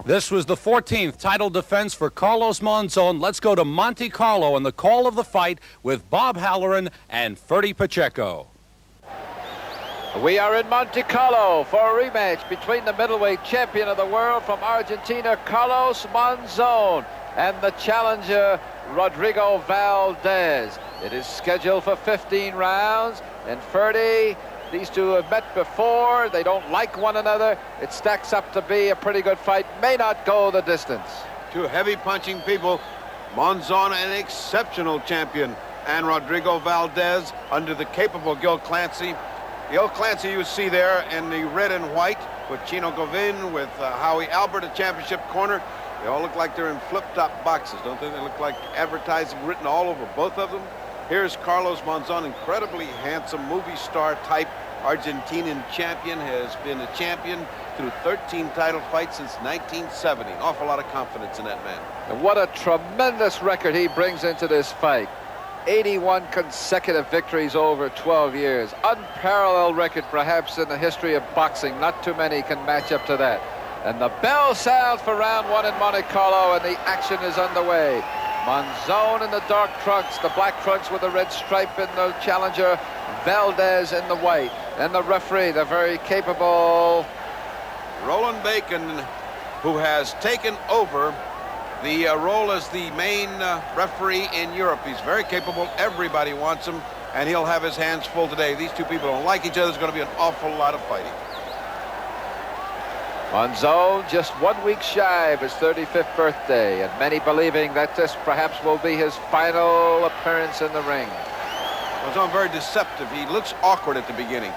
This was the 14th title defense for Carlos Monzon. Let's go to Monte Carlo and the call of the fight with Bob Halloran and Ferdy Pacheco. We are in Monte Carlo for a rematch between the middleweight champion of the world from Argentina, Carlos Monzon, and the challenger, Rodrigo Valdez. It is scheduled for 15 rounds, and Ferdy, these two have met before. They don't like one another. It stacks up to be a pretty good fight. May not go the distance. Two heavy punching people. Monzon, an exceptional champion, and Rodrigo Valdez under the capable Gil Clancy. Gil Clancy you see there in the red and white with Chino Govin, with Howie Albert, a championship corner. They all look like they're in flip-top boxes, don't they? They look like advertising written all over both of them. Here's Carlos Monzon, incredibly handsome, movie star type Argentinian champion, has been a champion through 13 title fights since 1970. An awful lot of confidence in that man. And what a tremendous record he brings into this fight. 81 consecutive victories over 12 years. Unparalleled record perhaps in the history of boxing. Not too many can match up to that. And the bell sounds for round one in Monte Carlo, and the action is underway. Monzon in the dark trunks, the black trunks with the red stripe in the challenger, Valdez in the white. And the referee, the very capable Roland Bacon, who has taken over the role as the main referee in Europe. He's very capable. Everybody wants him, and he'll have his hands full today. These two people don't like each other. There's going to be an awful lot of fighting. Monzon just 1 week shy of his 35th birthday, and many believing that this perhaps will be his final appearance in the ring. Monzon very deceptive. He looks awkward at the beginning.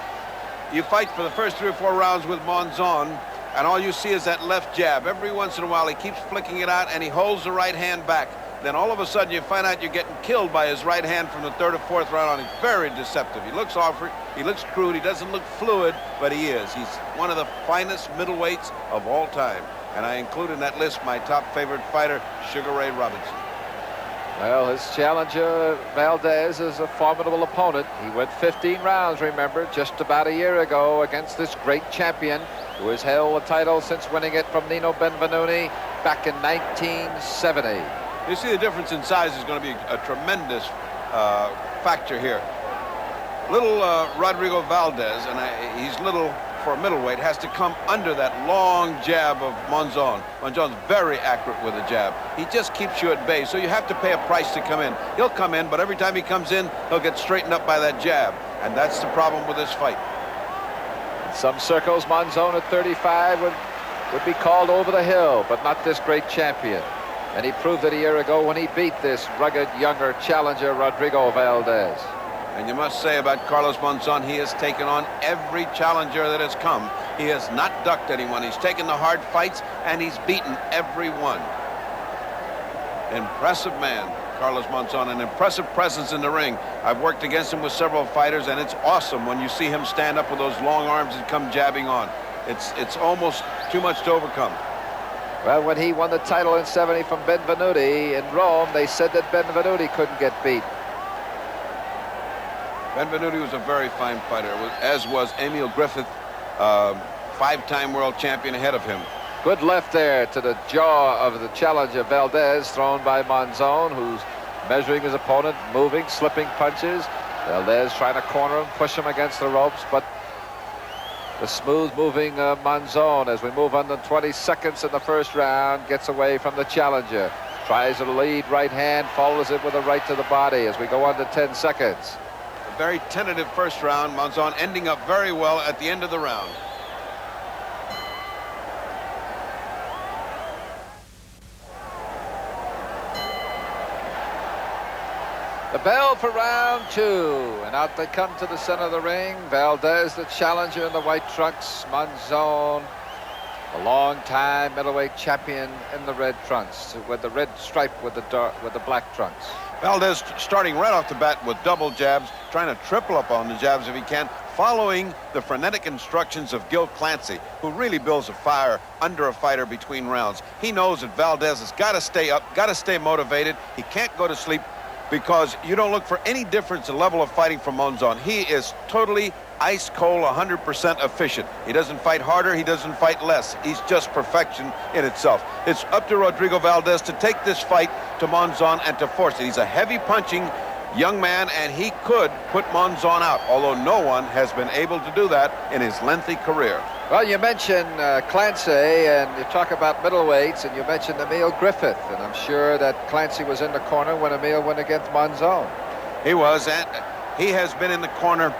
You fight for the first 3 or 4 rounds with Monzon, and all you see is that left jab. Every once in a while he keeps flicking it out, and he holds the right hand back. Then all of a sudden you find out you're getting killed by his right hand from the 3rd or 4th round on. He's very deceptive. He looks awkward, he looks crude, he doesn't look fluid, but he is. He's one of the finest middleweights of all time. And I include in that list my top favorite fighter, Sugar Ray Robinson. Well, his challenger, Valdez, is a formidable opponent. He went 15 rounds, remember, just about a year ago against this great champion who has held the title since winning it from Nino Benvenuti back in 1970. You see the difference in size is going to be a tremendous factor here. Little Rodrigo Valdez, and he's little for a middleweight, has to come under that long jab of Monzon. Monzon's very accurate with a jab. He just keeps you at bay, so you have to pay a price to come in. He'll come in, but every time he comes in, he'll get straightened up by that jab, and that's the problem with this fight. In some circles, Monzon at 35 would be called over the hill, but not this great champion. And he proved it a year ago when he beat this rugged, younger challenger, Rodrigo Valdez. And you must say about Carlos Monzon, he has taken on every challenger that has come. He has not ducked anyone. He's taken the hard fights, and he's beaten every one. Impressive man, Carlos Monzon, an impressive presence in the ring. I've worked against him with several fighters, and it's awesome when you see him stand up with those long arms and come jabbing on. It's almost too much to overcome. Well, when he won the title in '70 from Benvenuti in Rome, they said that Benvenuti couldn't get beat. Benvenuti was a very fine fighter, as was Emil Griffith, 5-time world champion ahead of him. Good left there to the jaw of the challenger Valdez, thrown by Monzon, who's measuring his opponent, moving, slipping punches. Valdez trying to corner him, push him against the ropes, but the smooth-moving Monzon, as we move on to 20 seconds in the first round, gets away from the challenger. Tries a lead right hand, follows it with a right to the body as we go on to 10 seconds. A very tentative first round. Monzon ending up very well at the end of the round. The bell for round two, and out they come to the center of the ring. Valdez, the challenger in the white trunks. Monzon, a long-time middleweight champion in the red trunks, with the red stripe with the black trunks. Valdez starting right off the bat with double jabs, trying to triple up on the jabs if he can, following the frenetic instructions of Gil Clancy, who really builds a fire under a fighter between rounds. He knows that Valdez has got to stay up, got to stay motivated. He can't go to sleep, because you don't look for any difference in level of fighting from Monzon. He is totally ice cold, 100% efficient. He doesn't fight harder, he doesn't fight less. He's just perfection in itself. It's up to Rodrigo Valdez to take this fight to Monzon and to force it. He's a heavy punching young man, and he could put Monzon out, although no one has been able to do that in his lengthy career. Well, you mentioned Clancy, and you talk about middleweights, and you mentioned Emil Griffith, and I'm sure that Clancy was in the corner when Emil went against Monzon. He was, and he has been in the corner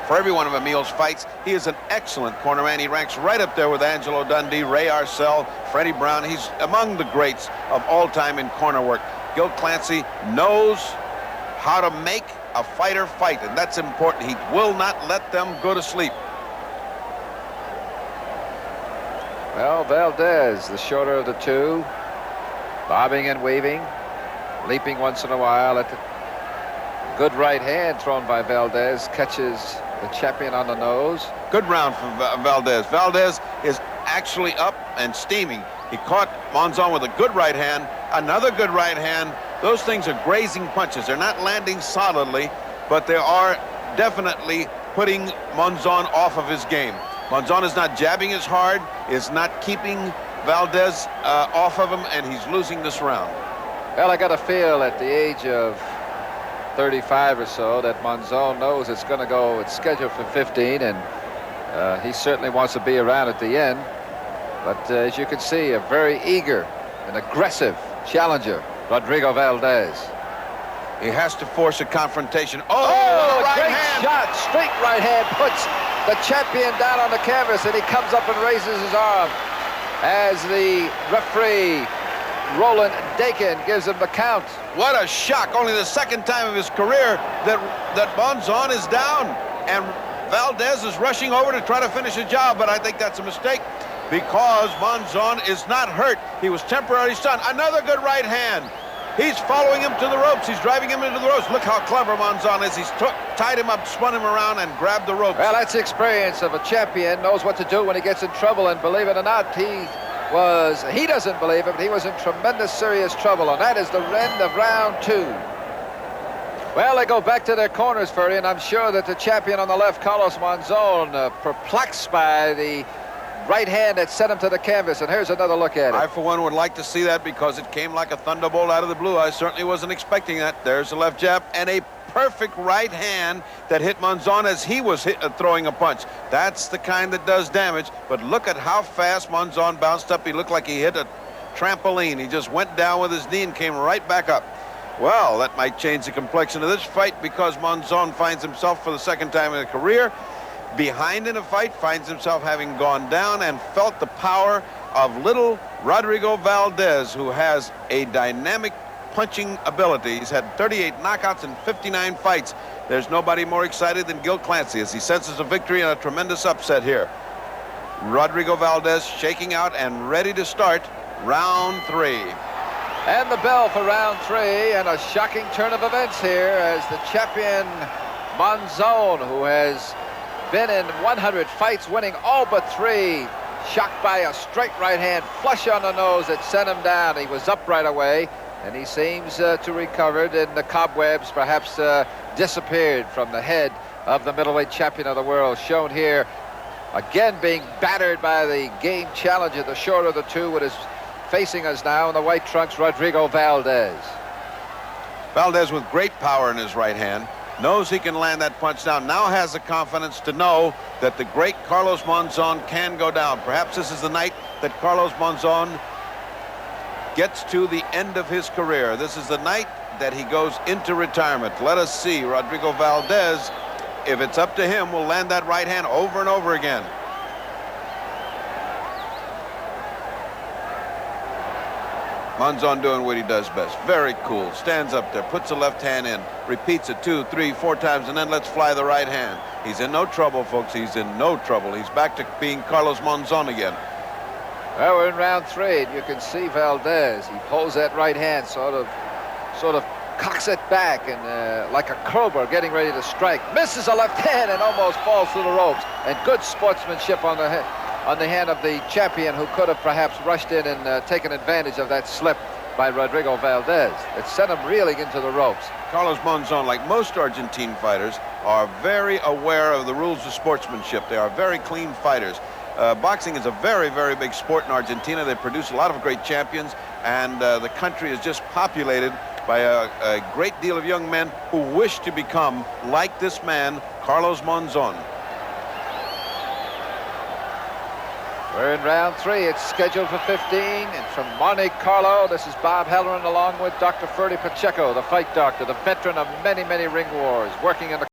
for every one of Emil's fights. He is an excellent cornerman. He ranks right up there with Angelo Dundee, Ray Arcel, Freddie Brown. He's among the greats of all time in corner work. Gil Clancy knows how to make a fighter fight, and that's important. He will not let them go to sleep. Well, Valdez, the shorter of the two, bobbing and weaving, leaping once in a while at the good right hand thrown by Valdez, catches the champion on the nose. Good round from Valdez. Valdez is actually up and steaming. He caught Monzon with a good right hand, another good right hand. Those things are grazing punches. They're not landing solidly, but they are definitely putting Monzon off of his game. Monzon is not jabbing as hard, is not keeping Valdez off of him, and he's losing this round. Well, I got a feel at the age of 35 or so that Monzon knows it's going to go, it's scheduled for 15, and he certainly wants to be around at the end. But as you can see, a very eager and aggressive challenger, Rodrigo Valdez. He has to force a confrontation. Oh, right great hand. shot. Straight right hand puts the champion down on the canvas, and he comes up and raises his arm as the referee, Roland Dakin, gives him the count. What a shock. Only the second time of his career that Monzon is down, and Valdez is rushing over to try to finish the job, but I think that's a mistake because Monzon is not hurt. He was temporarily stunned. Another good right hand. He's following him to the ropes. He's driving him into the ropes. Look how clever Monzon is. He's tied him up, spun him around, and grabbed the ropes. Well, that's the experience of a champion, knows what to do when he gets in trouble, and believe it or not, he doesn't believe it, but he was in tremendous serious trouble, and that is the end of round 2. Well, they go back to their corners, Ferdy, and I'm sure that the champion on the left, Carlos Monzon, perplexed by the right hand that sent him to the canvas, and here's another look at it. I, for one, would like to see that because it came like a thunderbolt out of the blue. I certainly wasn't expecting that. There's the left jab and a perfect right hand that hit Monzon as he was throwing a punch. That's the kind that does damage, but look at how fast Monzon bounced up. He looked like he hit a trampoline. He just went down with his knee and came right back up. Well, that might change the complexion of this fight because Monzon finds himself for the second time in his career behind in a fight, finds himself having gone down and felt the power of little Rodrigo Valdez, who has a dynamic punching ability. He's had 38 knockouts in 59 fights. There's nobody more excited than Gil Clancy as he senses a victory and a tremendous upset here. Rodrigo Valdez shaking out and ready to start round 3. And the bell for round 3, and a shocking turn of events here as the champion Monzon, who has been in 100 fights, winning all but 3, shocked by a straight right hand flush on the nose that sent him down. He was up right away, and he seems to recovered, and the cobwebs perhaps disappeared from the head of the middleweight champion of the world, shown here again being battered by the game challenger, the shorter of the two, with his facing us now in the white trunks, Rodrigo Valdez. Valdez with great power in his right hand, knows he can land that punch down, now has the confidence to know that the great Carlos Monzon can go down. Perhaps this is the night that Carlos Monzon gets to the end of his career. This is the night that he goes into retirement. Let us see. Rodrigo Valdez, if it's up to him, will land that right hand over and over again. Monzon doing what he does best. Very cool. Stands up there, puts the left hand in, repeats it 2, 3, 4 times, and then lets fly the right hand. He's in no trouble, folks. He's in no trouble. He's back to being Carlos Monzon again. Well, we're in round 3, and you can see Valdez. He pulls that right hand, sort of cocks it back, and like a cobra getting ready to strike. Misses a left hand and almost falls through the ropes. And good sportsmanship on the hand of the champion, who could have perhaps rushed in and taken advantage of that slip by Rodrigo Valdez. It sent him reeling into the ropes. Carlos Monzon, like most Argentine fighters, are very aware of the rules of sportsmanship. They are very clean fighters. Boxing is a very, very big sport in Argentina. They produce a lot of great champions, and the country is just populated by a great deal of young men who wish to become like this man, Carlos Monzon. We're in round 3. It's scheduled for 15. And from Monte Carlo, this is Bob Halloran along with Dr. Ferdy Pacheco, the fight doctor, the veteran of many, many ring wars, working in the